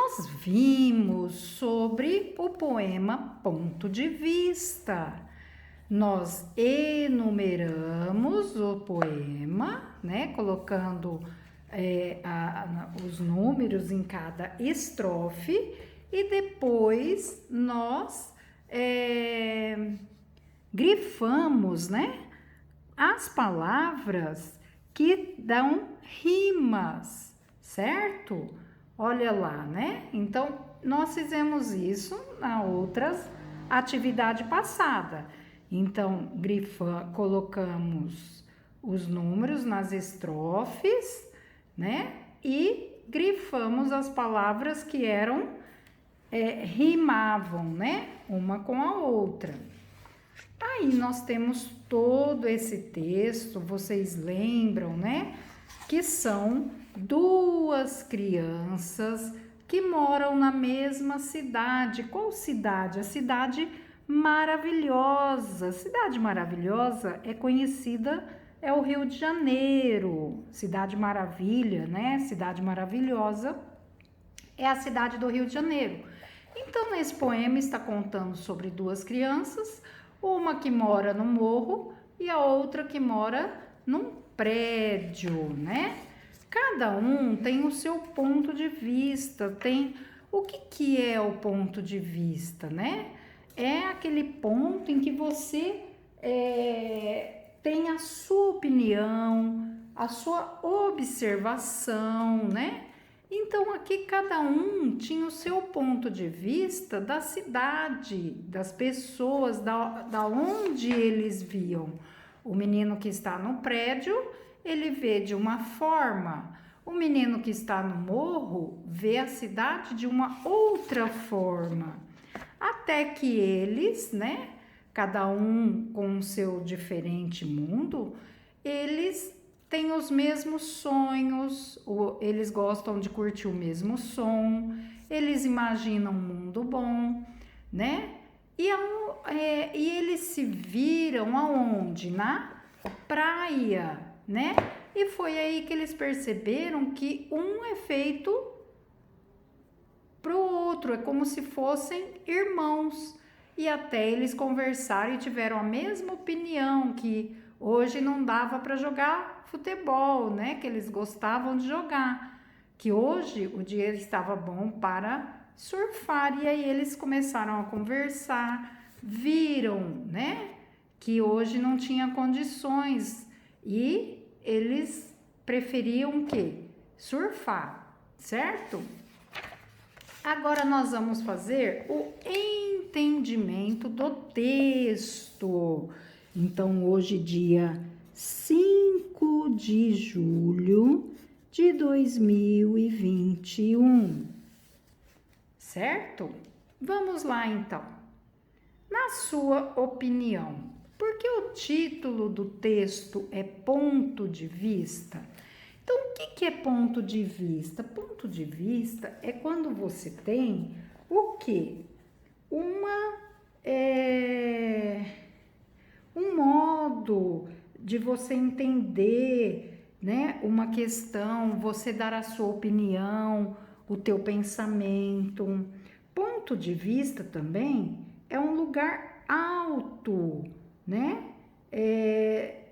nós vimos sobre o poema Ponto de Vista. Nós enumeramos o poema, né, colocando os números em cada estrofe e depois nós grifamos, né, as palavras que dão rimas, certo? Olha lá, né? Então, nós fizemos isso na outra atividade passada. Então, colocamos os números nas estrofes, né? E grifamos as palavras que rimavam, né? Uma com a outra. Aí nós temos todo esse texto, vocês lembram, né? Que são duas crianças que moram na mesma cidade. Qual cidade? A cidade maravilhosa. Cidade maravilhosa é conhecida, é o Rio de Janeiro. Cidade Maravilha, né? Cidade maravilhosa é a cidade do Rio de Janeiro. Então, nesse poema está contando sobre duas crianças, uma que mora no morro e a outra que mora num prédio, né? Cada um tem o seu ponto de vista, tem... O que é o ponto de vista, né? É aquele ponto em que você tem a sua opinião, a sua observação, né? Então, aqui cada um tinha o seu ponto de vista da cidade, das pessoas, da onde eles viam. O menino que está no prédio, ele vê de uma forma. O menino que está no morro vê a cidade de uma outra forma. Até que eles, né, cada um com o seu diferente mundo, eles têm os mesmos sonhos, eles gostam de curtir o mesmo som, eles imaginam um mundo bom, né? E eles se viram aonde? Na praia, né? E foi aí que eles perceberam que um é feito pro outro, é como se fossem irmãos. E até eles conversaram e tiveram a mesma opinião, que hoje não dava para jogar futebol, né? Que eles gostavam de jogar. Que hoje o dia estava bom para surfar. E aí eles começaram a conversar, viram, né? Que hoje não tinha condições e eles preferiam o quê? Surfar, certo? Agora nós vamos fazer o entendimento do texto. Então, hoje, dia 5 de julho de 2021, certo? Vamos lá, então. Na sua opinião, por que o título do texto é Ponto de Vista? Então, o que é ponto de vista? Ponto de vista é quando você tem o quê? Um modo de você entender, né, uma questão, você dar a sua opinião, o teu pensamento. Ponto de vista também é um lugar alto, né?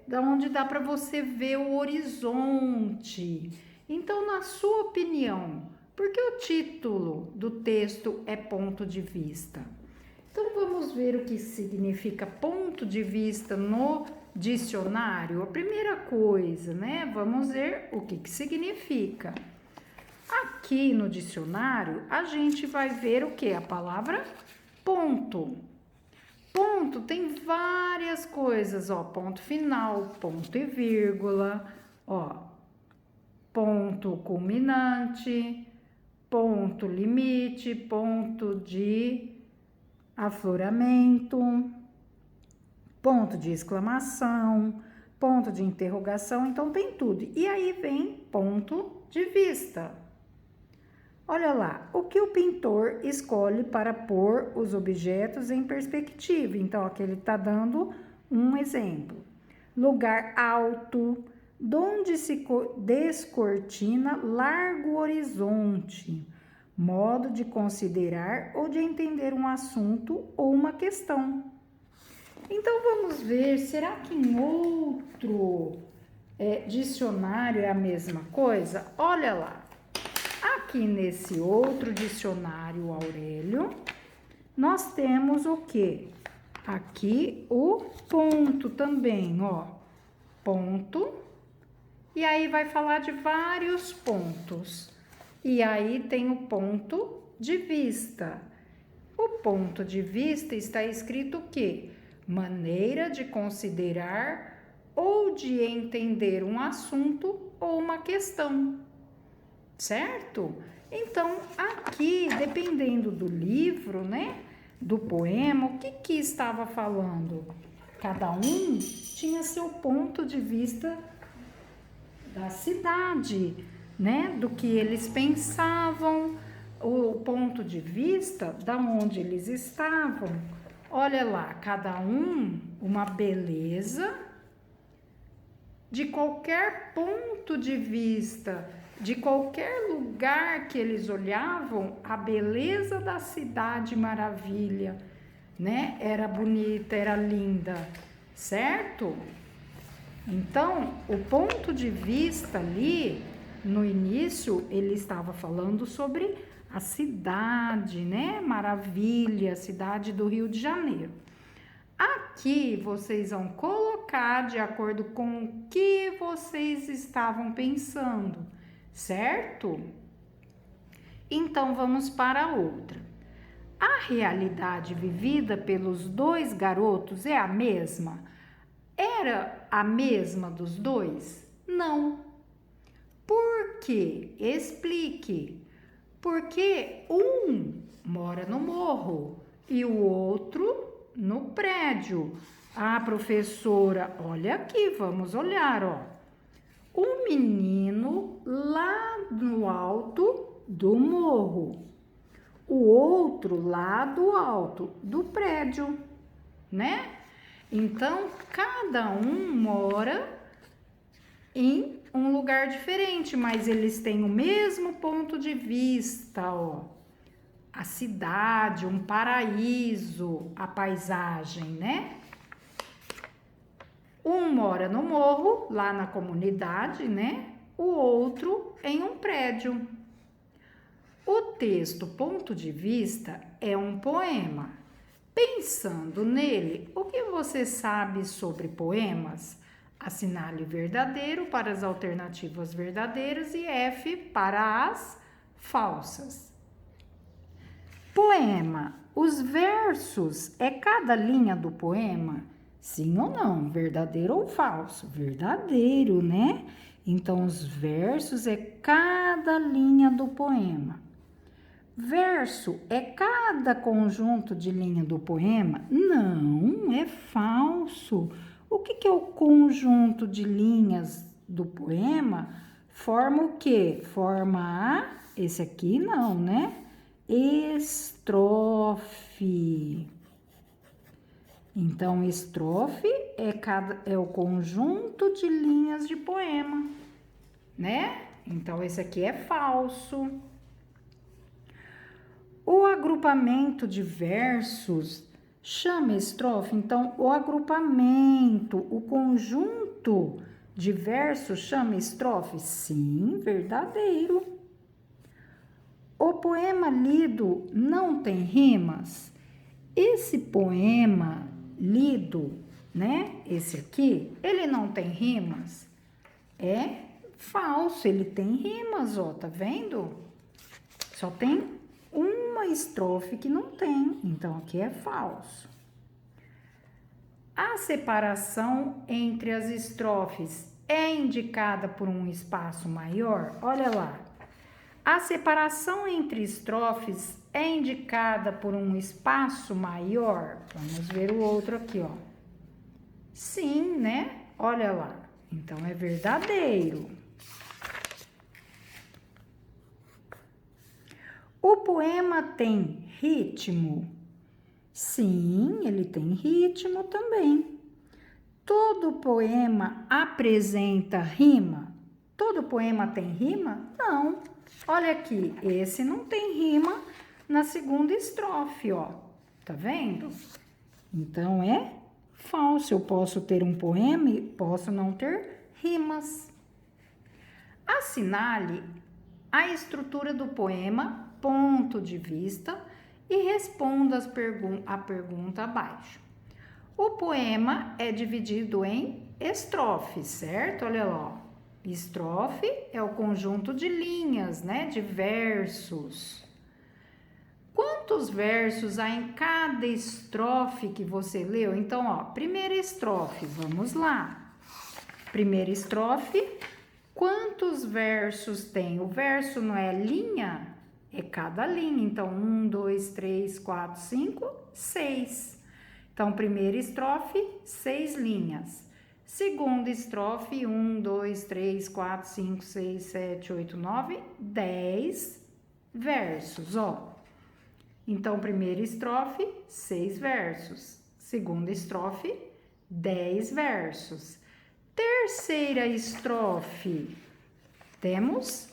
Da onde dá para você ver o horizonte. Então, na sua opinião, por que o título do texto é ponto de vista? Então, vamos ver o que significa ponto de vista no dicionário. A primeira coisa, né? Vamos ver o que significa. Aqui no dicionário, a gente vai ver o que? A palavra ponto. Ponto tem várias coisas, ó, ponto final, ponto e vírgula, ó, ponto culminante, ponto limite, ponto de afloramento, ponto de exclamação, ponto de interrogação, então tem tudo. E aí vem ponto de vista. Olha lá, o que o pintor escolhe para pôr os objetos em perspectiva. Então, aqui ele está dando um exemplo. Lugar alto, donde se descortina largo horizonte. modo de considerar ou de entender um assunto ou uma questão. Então, vamos ver, será que em outro dicionário é a mesma coisa? Olha lá, aqui nesse outro dicionário, Aurélio, nós temos o quê? Aqui o ponto também, ó, ponto, e aí vai falar de vários pontos. E aí tem o ponto de vista. O ponto de vista está escrito o quê? Maneira de considerar ou de entender um assunto ou uma questão, certo? Então, aqui, dependendo do livro, né, do poema, o que estava falando? Cada um tinha seu ponto de vista da cidade, né, do que eles pensavam, o ponto de vista da onde eles estavam. Olha lá, cada um uma beleza de qualquer ponto de vista, de qualquer lugar que eles olhavam, a beleza da cidade maravilha, né? Era bonita, era linda, certo? Então, o ponto de vista ali, no início, ele estava falando sobre a cidade, né? Maravilha, a cidade do Rio de Janeiro. Aqui vocês vão colocar de acordo com o que vocês estavam pensando, certo? Então vamos para outra. A realidade vivida pelos dois garotos é a mesma? Era a mesma dos dois? Não. Por quê? Explique. Porque um mora no morro e o outro no prédio. Ah, professora, olha aqui, vamos olhar, ó. O menino lá no alto do morro, o outro lá do alto do prédio, né? Então, cada um mora em um lugar diferente, mas eles têm o mesmo ponto de vista, ó. A cidade, um paraíso, a paisagem, né? Um mora no morro, lá na comunidade, né? O outro em um prédio. O texto ponto de vista é um poema. Pensando nele, o que você sabe sobre poemas? Assinale verdadeiro para as alternativas verdadeiras e F para as falsas. Poema. Os versos é cada linha do poema? Sim ou não? Verdadeiro ou falso? Verdadeiro, né? Então, os versos é cada linha do poema. Verso é cada conjunto de linha do poema? Não, é falso. O que é o conjunto de linhas do poema? Forma o quê? Forma a... Esse aqui não, né? Estrofe. Então, estrofe é o conjunto de linhas de poema, né? Então, esse aqui é falso. O agrupamento de versos chama estrofe. Então, o agrupamento, o conjunto de versos chama estrofe? Sim, verdadeiro. O poema lido não tem rimas? Esse poema lido, né? Esse aqui, ele não tem rimas? É falso, ele tem rimas, ó, tá vendo? Só tem uma estrofe que não tem, então aqui é falso. A separação entre as estrofes é indicada por um espaço maior? Olha lá. A separação entre estrofes é indicada por um espaço maior? Vamos ver o outro aqui, ó. Sim, né? Olha lá. Então, é verdadeiro. O poema tem ritmo? Sim, ele tem ritmo também. Todo poema apresenta rima? Todo poema tem rima? Não. Olha aqui, esse não tem rima na segunda estrofe, ó. Tá vendo? Então, é falso. Eu posso ter um poema e posso não ter rimas. Assinale a estrutura do poema, ponto de vista, e responda a pergunta abaixo. O poema é dividido em estrofes, certo? Olha lá, ó. Estrofe é o conjunto de linhas, né? De versos. Quantos versos há em cada estrofe que você leu? Então, ó, primeira estrofe, vamos lá. Primeira estrofe, quantos versos tem? O verso não é linha? É cada linha. Então, 1, 2, 3, 4, 5, 6. Então, primeira estrofe, 6 linhas. Segunda estrofe, 1, 2, 3, 4, 5, 6, 7, 8, 9, 10 versos, ó. Então, primeira estrofe, 6 versos. Segunda estrofe, 10 versos. Terceira estrofe, temos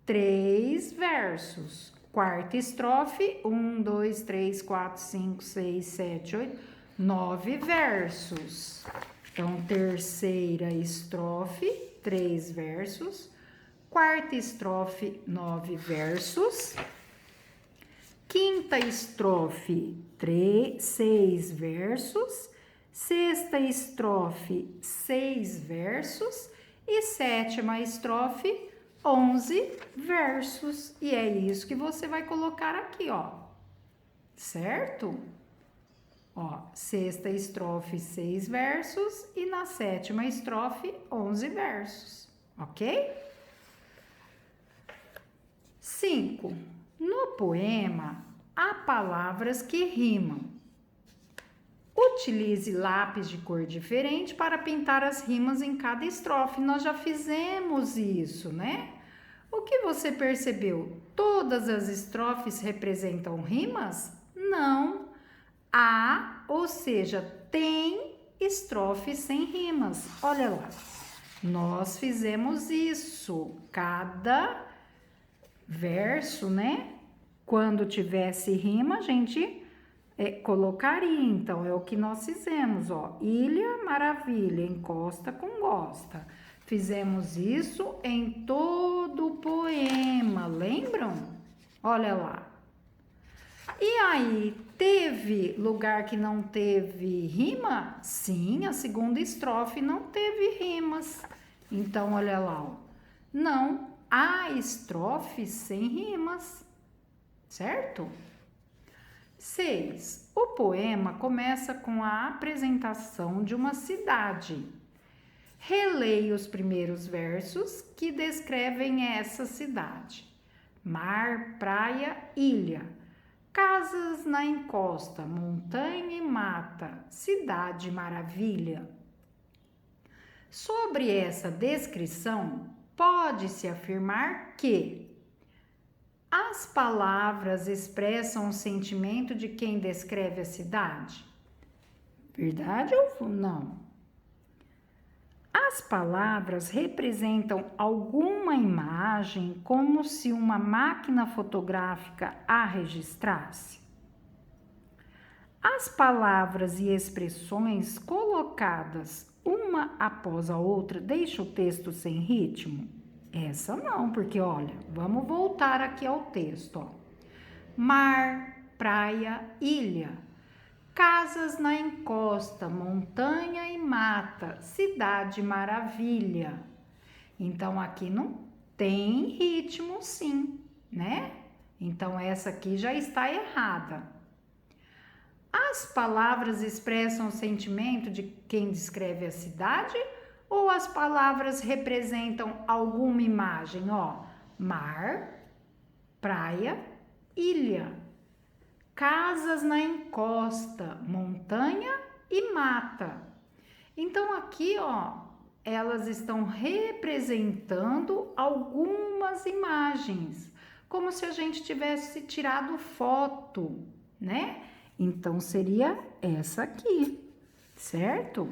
3 versos. Quarta estrofe, 1, 2, 3, 4, 5, 6, 7, 8, 9 versos. Então, terceira estrofe, 3 versos. Quarta estrofe, 9 versos. Quinta estrofe, 6 versos. Sexta estrofe, 6 versos. E sétima estrofe, 11 versos. E é isso que você vai colocar aqui, ó. Certo? Ó, sexta estrofe, 6 versos. E na sétima estrofe, 11 versos. Ok? 5. No poema, há palavras que rimam. Utilize lápis de cor diferente para pintar as rimas em cada estrofe. Nós já fizemos isso, né? O que você percebeu? Todas as estrofes representam rimas? Não. Há, ou seja, tem estrofes sem rimas. Olha lá. Nós fizemos isso. Cada verso, né? Quando tivesse rima, a gente colocaria. Então, é o que nós fizemos, ó. Ilha, maravilha, encosta com gosta. Fizemos isso em todo o poema, lembram? Olha lá. E aí, teve lugar que não teve rima? Sim, a segunda estrofe não teve rimas. Então, olha lá, ó. Não há estrofes sem rimas, certo? 6. O poema começa com a apresentação de uma cidade. Releia os primeiros versos que descrevem essa cidade. Mar, praia, ilha. Casas na encosta, montanha e mata, cidade maravilha. Sobre essa descrição, pode-se afirmar que as palavras expressam o sentimento de quem descreve a cidade? Verdade ou não? As palavras representam alguma imagem como se uma máquina fotográfica a registrasse? As palavras e expressões colocadas uma após a outra deixam o texto sem ritmo? Essa não, porque olha, vamos voltar aqui ao texto, ó. Mar, praia, ilha. Casas na encosta, montanha e mata, cidade maravilha. Então, aqui não tem ritmo, sim, né? Então, essa aqui já está errada. As palavras expressam o sentimento de quem descreve a cidade ou as palavras representam alguma imagem? Ó, mar, praia, ilha. Casas na encosta, montanha e mata. Então, aqui, ó, elas estão representando algumas imagens, como se a gente tivesse tirado foto, né? Então, seria essa aqui, certo?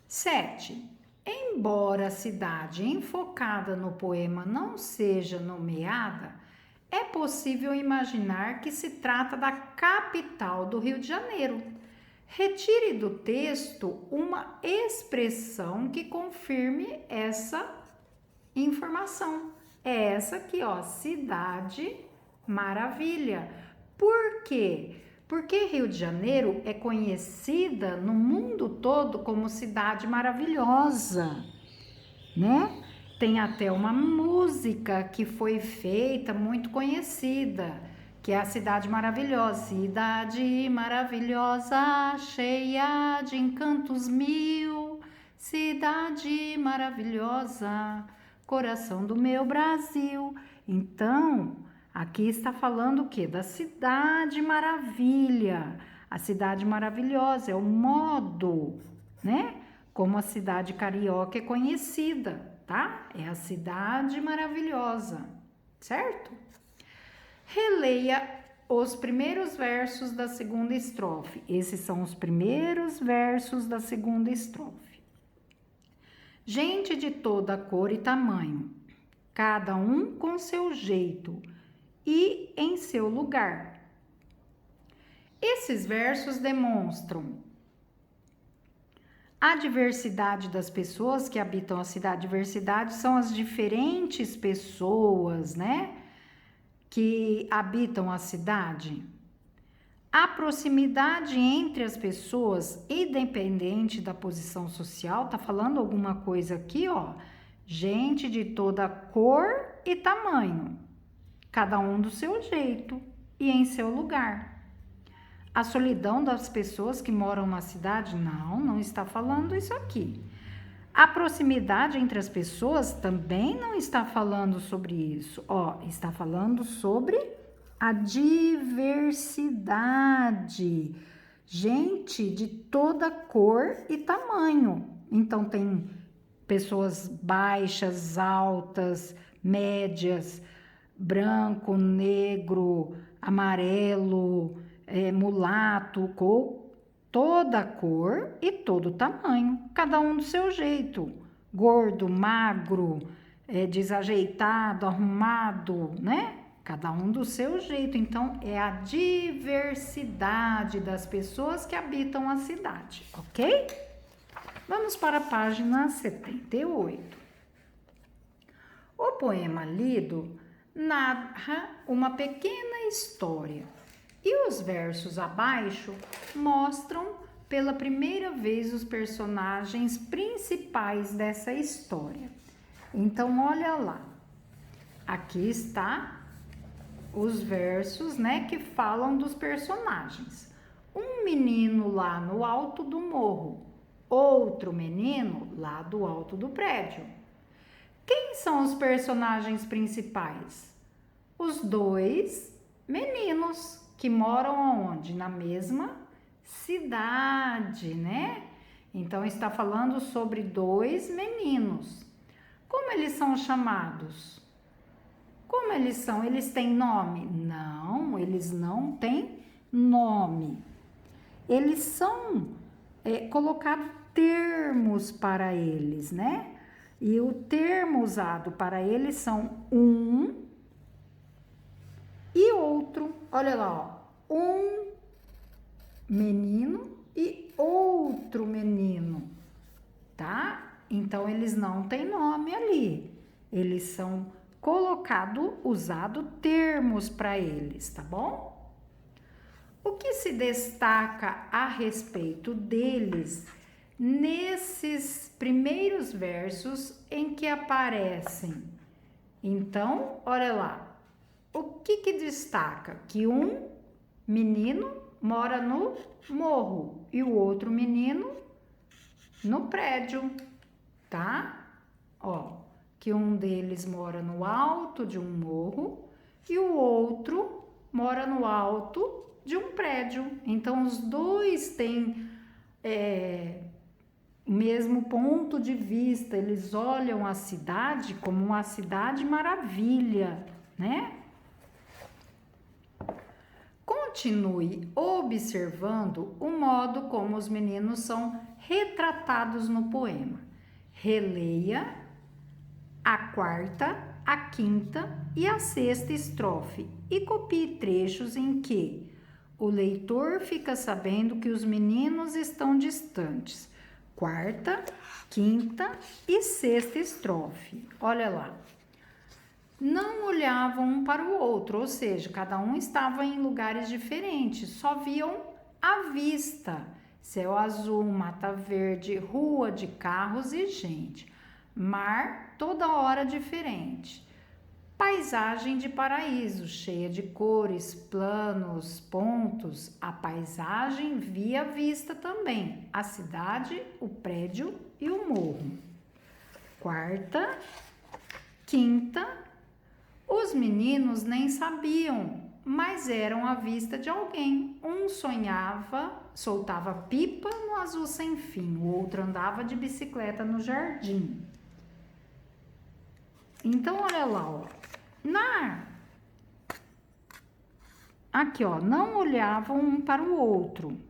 7. Embora a cidade enfocada no poema não seja nomeada, é possível imaginar que se trata da capital do Rio de Janeiro. Retire do texto uma expressão que confirme essa informação. É essa aqui, ó, Cidade Maravilha. Por quê? Porque Rio de Janeiro é conhecida no mundo todo como cidade maravilhosa, né? Tem até uma música que foi feita, muito conhecida, que é a Cidade Maravilhosa. Cidade maravilhosa, cheia de encantos mil, cidade maravilhosa, coração do meu Brasil. Então, aqui está falando o quê? Da Cidade Maravilha. A Cidade Maravilhosa é o modo, né? Como a cidade carioca é conhecida, tá? É a Cidade Maravilhosa, certo? Releia os primeiros versos da segunda estrofe. Esses são os primeiros versos da segunda estrofe. Gente de toda cor e tamanho, cada um com seu jeito e em seu lugar. Esses versos demonstram a diversidade das pessoas que habitam a cidade. Diversidade são as diferentes pessoas, né, que habitam a cidade. A proximidade entre as pessoas, independente da posição social, tá falando alguma coisa aqui, ó. Gente de toda cor e tamanho, cada um do seu jeito e em seu lugar. A solidão das pessoas que moram na cidade? Não está falando isso aqui. A proximidade entre as pessoas também não está falando sobre isso. Ó, está falando sobre a diversidade. Gente de toda cor e tamanho. Então, tem pessoas baixas, altas, médias, branco, negro, amarelo, mulato, toda cor e todo tamanho, cada um do seu jeito, gordo, magro, desajeitado, arrumado, né? Cada um do seu jeito. Então, é a diversidade das pessoas que habitam a cidade, ok? Vamos para a página 78. O poema lido narra uma pequena história. E os versos abaixo mostram pela primeira vez os personagens principais dessa história. Então, olha lá. Aqui está os versos, né, que falam dos personagens. Um menino lá no alto do morro, outro menino lá do alto do prédio. Quem são os personagens principais? Os dois meninos que moram aonde? Na mesma cidade, né? Então, está falando sobre dois meninos. Como eles são chamados? Como eles são? Eles têm nome? Não, eles não têm nome. Eles são colocados termos para eles, né? E o termo usado para eles são um e outro. Olha lá, ó, um menino e outro menino, tá? Então, eles não têm nome ali. Eles são usado termos para eles, tá bom? O que se destaca a respeito deles nesses primeiros versos em que aparecem? Então, olha lá. O que destaca? Que um menino mora no morro e o outro menino no prédio, tá? Ó, que um deles mora no alto de um morro e o outro mora no alto de um prédio. Então, os dois têm o mesmo ponto de vista, eles olham a cidade como uma cidade maravilha, né? Continue observando o modo como os meninos são retratados no poema. Releia a quarta, a quinta e a sexta estrofe e copie trechos em que o leitor fica sabendo que os meninos estão distantes. Quarta, quinta e sexta estrofe. Olha lá. Não olhavam um para o outro, ou seja, cada um estava em lugares diferentes, só viam à vista. Céu azul, mata verde, rua de carros e gente. Mar toda hora diferente. Paisagem de paraíso, cheia de cores, planos, pontos. A paisagem via vista também, a cidade, o prédio e o morro. Quarta, quinta, os meninos nem sabiam, mas eram à vista de alguém. Um sonhava, soltava pipa no azul sem fim, o outro andava de bicicleta no jardim. Então, olha lá, ó. Aqui, ó, não olhavam um para o outro.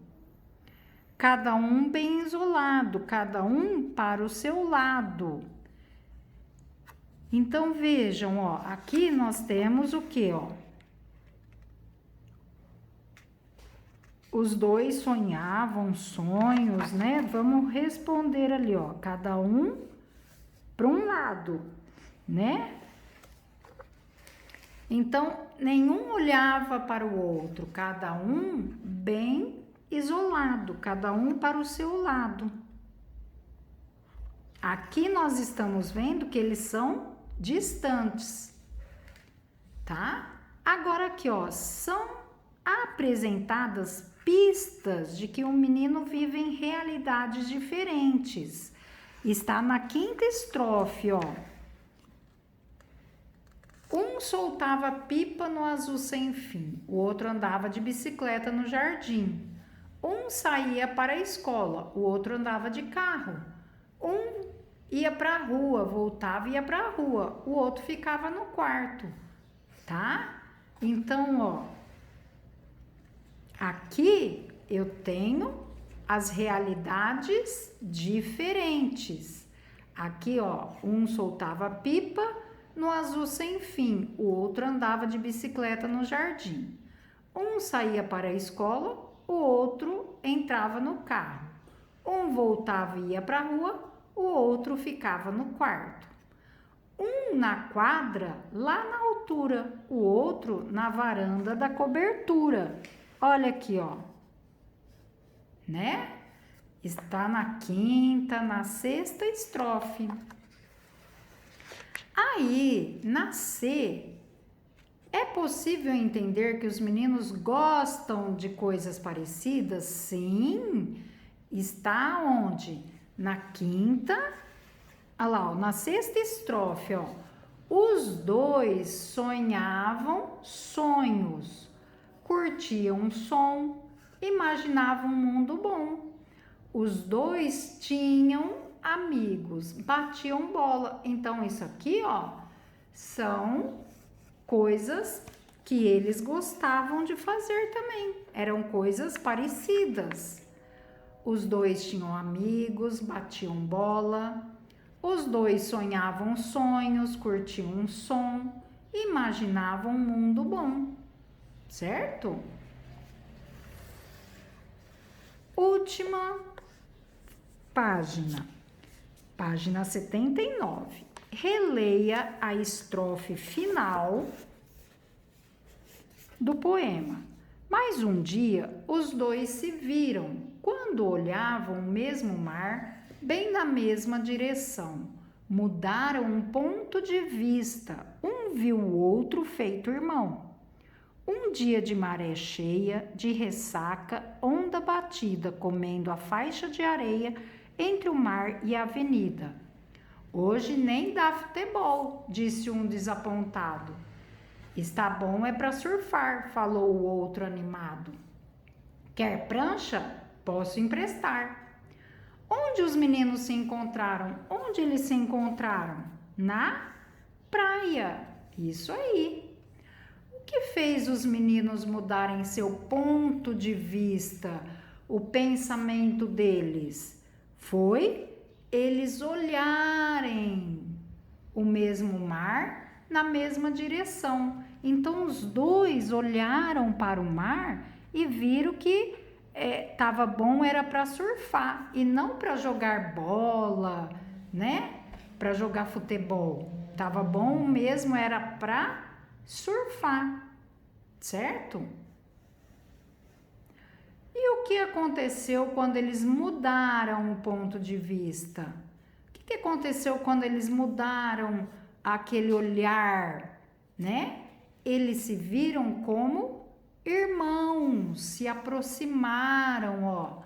Cada um bem isolado, cada um para o seu lado. Então, vejam, ó, aqui nós temos o quê, ó? Os dois sonhavam sonhos, né? Vamos responder ali, ó, cada um para um lado, né? Então, nenhum olhava para o outro, cada um bem isolado, cada um para o seu lado. Aqui nós estamos vendo que eles são distantes, tá? Agora aqui, ó, são apresentadas pistas de que um menino vive em realidades diferentes. Está na quinta estrofe, ó. Um soltava pipa no azul sem fim, o outro andava de bicicleta no jardim. Um saía para a escola, o outro andava de carro. Um ia para a rua, voltava e ia para a rua, o outro ficava no quarto, tá? Então, ó, aqui eu tenho as realidades diferentes. Aqui, ó, um soltava pipa no azul sem fim, o outro andava de bicicleta no jardim. Um saía para a escola, o outro entrava no carro. Um voltava e ia para a rua, o outro ficava no quarto. Um na quadra, lá na altura, o outro na varanda da cobertura. Olha aqui, ó, né? Está na quinta, na sexta estrofe. Aí, na C, é possível entender que os meninos gostam de coisas parecidas? Sim, está onde? Na quinta, olha lá, ó, na sexta estrofe, ó. Os dois sonhavam sonhos, curtiam um som, imaginavam um mundo bom. Os dois tinham amigos, batiam bola. Então, isso aqui, ó, são coisas que eles gostavam de fazer também. Eram coisas parecidas. Os dois tinham amigos, batiam bola. Os dois sonhavam sonhos, curtiam um som, imaginavam um mundo bom. Certo? Última página. Página 79. Releia a estrofe final do poema. Mais um dia, os dois se viram quando olhavam o mesmo mar, bem na mesma direção. Mudaram um ponto de vista, um viu o outro feito irmão. Um dia de maré cheia, de ressaca, onda batida, comendo a faixa de areia entre o mar e a avenida. Hoje nem dá futebol, disse um desapontado. Está bom é para surfar, falou o outro animado. Quer prancha? Posso emprestar. Onde os meninos se encontraram? Onde eles se encontraram? Na praia. Isso aí. O que fez os meninos mudarem seu ponto de vista, o pensamento deles? Foi eles olharem o mesmo mar na mesma direção. Então os dois olharam para o mar e viram que tava bom, era para surfar e não para jogar bola, né? Para jogar futebol. Tava bom mesmo, era para surfar, certo? E o que aconteceu quando eles mudaram o ponto de vista? O que aconteceu quando eles mudaram aquele olhar, né? Eles se viram como irmãos, se aproximaram, ó.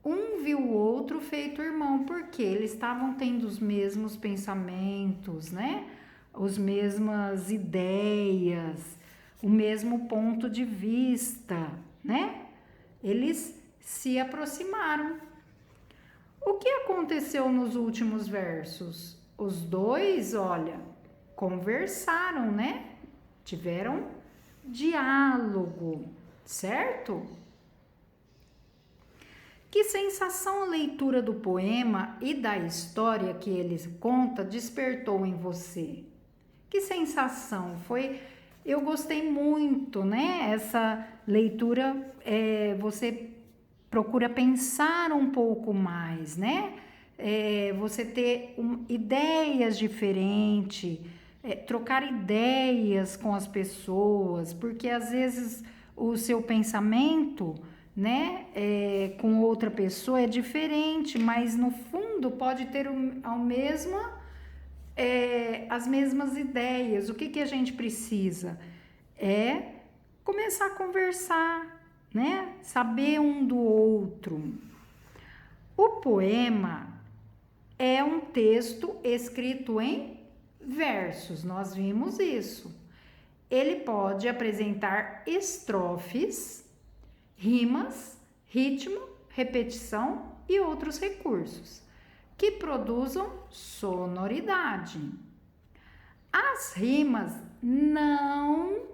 Um viu o outro feito irmão, porque eles estavam tendo os mesmos pensamentos, né? As mesmas ideias, o mesmo ponto de vista, né? Eles se aproximaram. O que aconteceu nos últimos versos? Os dois, olha, conversaram, né? Tiveram diálogo, certo? Que sensação a leitura do poema e da história que ele conta despertou em você? Que sensação foi? Eu gostei muito, né? Essa leitura, você procura pensar um pouco mais, né? Você ter ideias diferentes, trocar ideias com as pessoas, porque às vezes o seu pensamento, né, com outra pessoa é diferente, mas no fundo pode ter as mesmas ideias. O que a gente precisa? É começar a conversar, né? Saber um do outro. O poema é um texto escrito em versos, nós vimos isso. Ele pode apresentar estrofes, rimas, ritmo, repetição e outros recursos que produzam sonoridade. As rimas não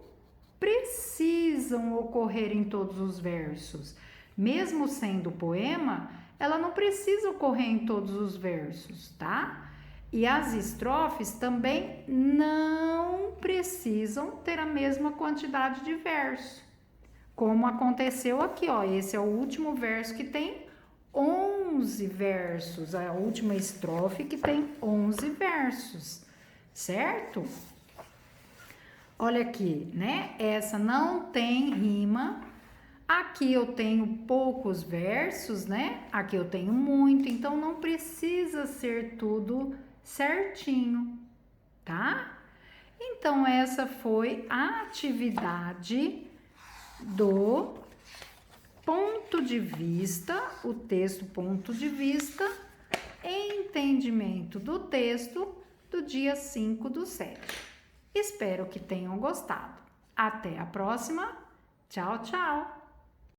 precisam ocorrer em todos os versos. Mesmo sendo poema, ela não precisa ocorrer em todos os versos, tá? E as estrofes também não precisam ter a mesma quantidade de verso. Como aconteceu aqui, ó, esse é o último verso que tem 11 versos, a última estrofe que tem 11 versos, certo? Olha aqui, né? Essa não tem rima. Aqui eu tenho poucos versos, né? Aqui eu tenho muito, então não precisa ser tudo certinho, tá? Então essa foi a atividade do ponto de vista, o texto ponto de vista, entendimento do texto do dia 5/7. Espero que tenham gostado. Até a próxima. Tchau, tchau.